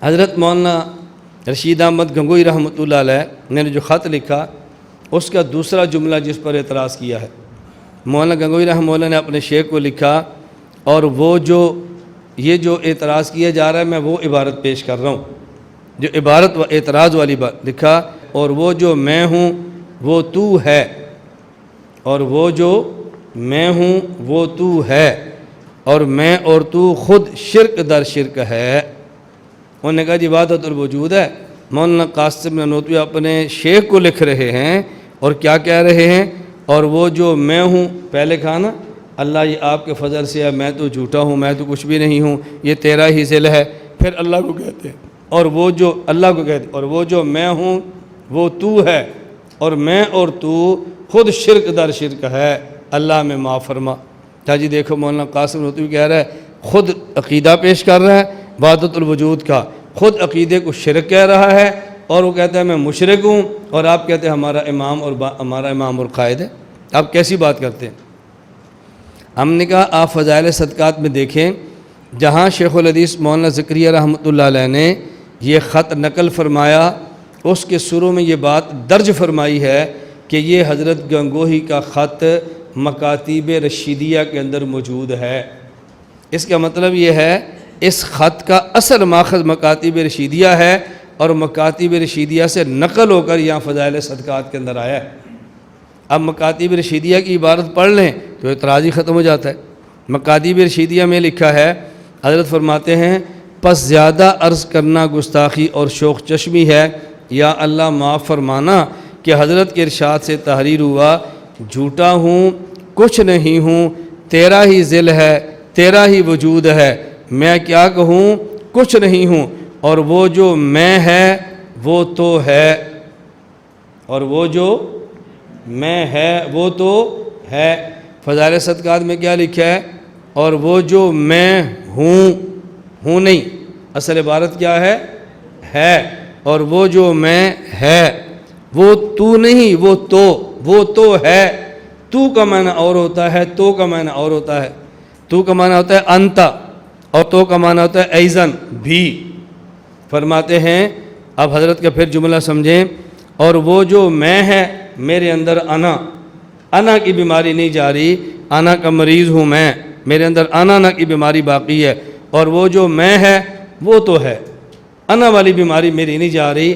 حضرت مولانا رشید احمد گنگوئی رحمۃ اللہ علیہ نے جو خط لکھا اس کا دوسرا جملہ جس پر اعتراض کیا ہے، مولانا گنگوئی رحمۃ اللہ نے اپنے شیخ کو لکھا، اور وہ یہ جو اعتراض کیا جا رہا ہے میں وہ عبارت پیش کر رہا ہوں، جو عبارت و اعتراض والی بات لکھا، اور وہ جو میں ہوں وہ تو ہے، اور وہ جو میں ہوں وہ تو ہے، اور میں اور تو خود شرک در شرک ہے۔ انہوں نے کہا جی وحدت الوجود ہے۔ مولانا قاسم نانوتوی اپنے شیخ کو لکھ رہے ہیں اور کیا کہہ رہے ہیں، اور وہ جو میں ہوں، پہلے کہا نا اللہ یہ آپ کے فضل سے ہے، میں تو جھوٹا ہوں، میں تو کچھ بھی نہیں ہوں، یہ تیرا ہی ذل ہے، پھر اللہ کو کہتے ہیں، اور وہ جو اللہ کو کہتے ہیں، اور وہ جو میں ہوں وہ تو ہے، اور میں اور تو خود شرک در شرک ہے، اللہ میں معاف فرما۔ کیا جی دیکھو مولانا قاسم نانوتوی کہہ رہا ہے، خود عقیدہ پیش کر رہا ہے وحدت الوجود کا، خود عقیدے کو شرک کہہ رہا ہے، اور وہ کہتا ہے میں مشرک ہوں، اور آپ کہتے ہیں ہمارا امام اور قائد ہے۔ آپ کیسی بات کرتے ہیں؟ ہم نے کہا آپ فضائل صدقات میں دیکھیں، جہاں شیخ الحدیث مولانا زکریا رحمۃ اللہ علیہ نے یہ خط نقل فرمایا، اس کے شروع میں یہ بات درج فرمائی ہے کہ یہ حضرت گنگوہی کا خط مکاتیب رشیدیہ کے اندر موجود ہے۔ اس کا مطلب یہ ہے اس خط کا اصل ماخذ مکاتیب رشیدیہ ہے، اور مکاتیب رشیدیہ سے نقل ہو کر یہاں فضائل صدقات کے اندر آیا ہے۔ اب مکاتیب رشیدیہ کی عبارت پڑھ لیں تو اعتراض ہی ختم ہو جاتا ہے۔ مکاتیب رشیدیہ میں لکھا ہے، حضرت فرماتے ہیں پس زیادہ عرض کرنا گستاخی اور شوق چشمی ہے، یا اللہ معاف فرمانا کہ حضرت کے ارشاد سے تحریر ہوا، جھوٹا ہوں کچھ نہیں ہوں، تیرا ہی ذل ہے، تیرا ہی وجود ہے، میں کیا کہوں کچھ نہیں ہوں، اور وہ جو میں ہے وہ تو ہے، اور وہ جو میں ہے وہ تو ہے۔ فضائل صدقات میں کیا لکھا ہے، اور وہ جو میں ہوں نہیں، اصل عبارت کیا ہے، اور وہ جو میں ہے وہ تو نہیں، وہ تو ہے۔ تو کا معنی اور ہوتا ہے، تو کا معنی اور ہوتا ہے۔ تو کا معنی ہوتا ہے انتا، اور تو کا معنی ہوتا ہے ایزن بھی۔ فرماتے ہیں اب حضرت کا پھر جملہ سمجھیں، اور وہ جو میں ہے میرے اندر انا کی بیماری نہیں جا رہی، انا کا مریض ہوں میں، میرے اندر انا کی بیماری باقی ہے، اور وہ جو میں ہے وہ تو ہے، انا والی بیماری میری نہیں جا رہی،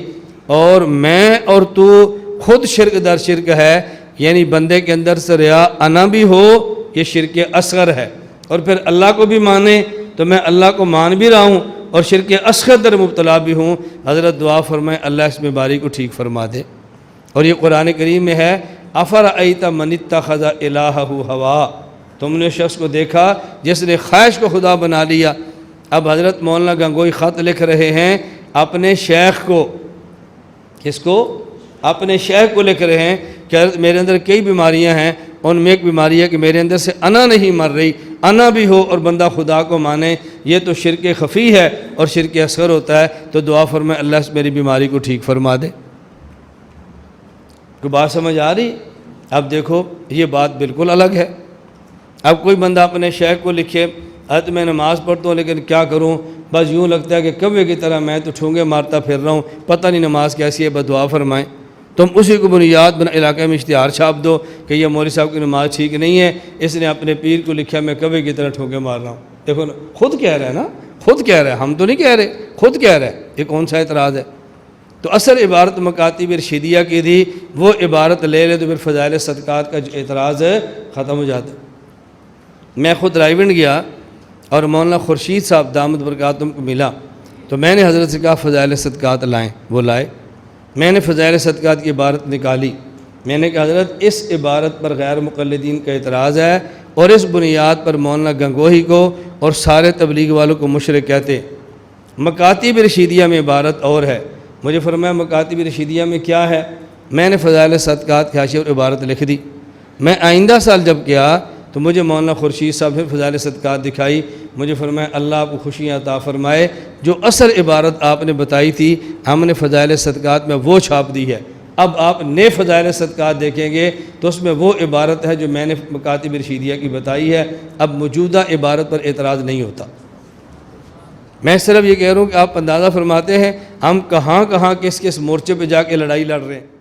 اور میں اور تو خود شرک در شرک ہے، یعنی بندے کے اندر سے ریا انا بھی ہو، یہ شرک اصغر ہے، اور پھر اللہ کو بھی مانے تو میں اللہ کو مان بھی رہا ہوں اور شرک اصغر در مبتلا بھی ہوں۔ حضرت دعا فرمائے اللہ اس بیماری کو ٹھیک فرما دے۔ اور یہ قرآن کریم میں ہے، افرأیت من اتخذ الہہ ہوا، تم نے شخص کو دیکھا جس نے خواہش کو خدا بنا لیا۔ اب حضرت مولانا گنگوئی خط لکھ رہے ہیں اپنے شیخ کو، کس کو؟ اپنے شیخ کو لکھ رہے ہیں کہ حضرت میرے اندر کئی بیماریاں ہیں، ان میں ایک بیماری ہے کہ میرے اندر سے انا نہیں مر رہی، انا بھی ہو اور بندہ خدا کو مانے، یہ تو شرک خفی ہے اور شرک اصغر ہوتا ہے، تو دعا فرمائے اللہ اس میری بیماری کو ٹھیک فرما دے۔ کوئی بات سمجھ آ رہی؟ اب دیکھو یہ بات بالکل الگ ہے۔ اب کوئی بندہ اپنے شیخ کو لکھے، حضرت میں نماز پڑھتا ہوں لیکن کیا کروں، بس یوں لگتا ہے کہ کوے کی طرح میں تو ٹھونگے مارتا پھر رہا ہوں، پتہ نہیں نماز کیسی ہے، بس دعا فرمائیں۔ تم اسی کو بنیاد بنا علاقے میں اشتہار چھاپ دو کہ یہ مولوی صاحب کی نماز ٹھیک نہیں ہے، اس نے اپنے پیر کو لکھا میں کوے کی طرح ٹھونگے مار رہا ہوں۔ دیکھو نا، خود کہہ رہا ہے نا، خود کہہ رہا ہے، ہم تو نہیں کہہ رہے، خود کہہ رہا ہے، یہ کون سا اعتراض ہے؟ تو اصل عبارت مکاتیب رشیدیہ کی تھی، وہ عبارت لے لے تو پھر فضائل صدقات کا جو اعتراض ہے ختم ہو جاتا ہے۔ میں خود رائیونڈ گیا اور مولانا خورشید صاحب دامت برکاتہم کو ملا، تو میں نے حضرت سے کہا فضائل صدقات لائیں، وہ لائے۔ میں نے فضائل صدقات کی عبارت نکالی، میں نے کہا حضرت اس عبارت پر غیر مقلدین کا اعتراض ہے، اور اس بنیاد پر مولانا گنگوہی کو اور سارے تبلیغ والوں کو مشرک کہتے۔ مکاتیب رشیدیہ میں عبارت اور ہے۔ مجھے فرمایا مکاتیب رشیدیہ میں کیا ہے؟ میں نے فضائل صدقات کی حاشیہ اور عبارت لکھ دی۔ میں آئندہ سال جب گیا تو مجھے مولانا خورشید صاحب پھر فضائل صدقات دکھائی، مجھے فرمایا اللہ آپ کو خوشیاں عطا فرمائے، جو اصل عبارت آپ نے بتائی تھی ہم نے فضائل صدقات میں وہ چھاپ دی ہے۔ اب آپ نئے فضائل صدقات دیکھیں گے تو اس میں وہ عبارت ہے جو میں نے مکاتیب رشیدیہ کی بتائی ہے، اب موجودہ عبارت پر اعتراض نہیں ہوتا۔ میں صرف یہ کہہ رہا ہوں کہ آپ اندازہ فرماتے ہیں ہم کہاں کہاں کس کس مورچے پہ جا کے لڑائی لڑ رہے ہیں۔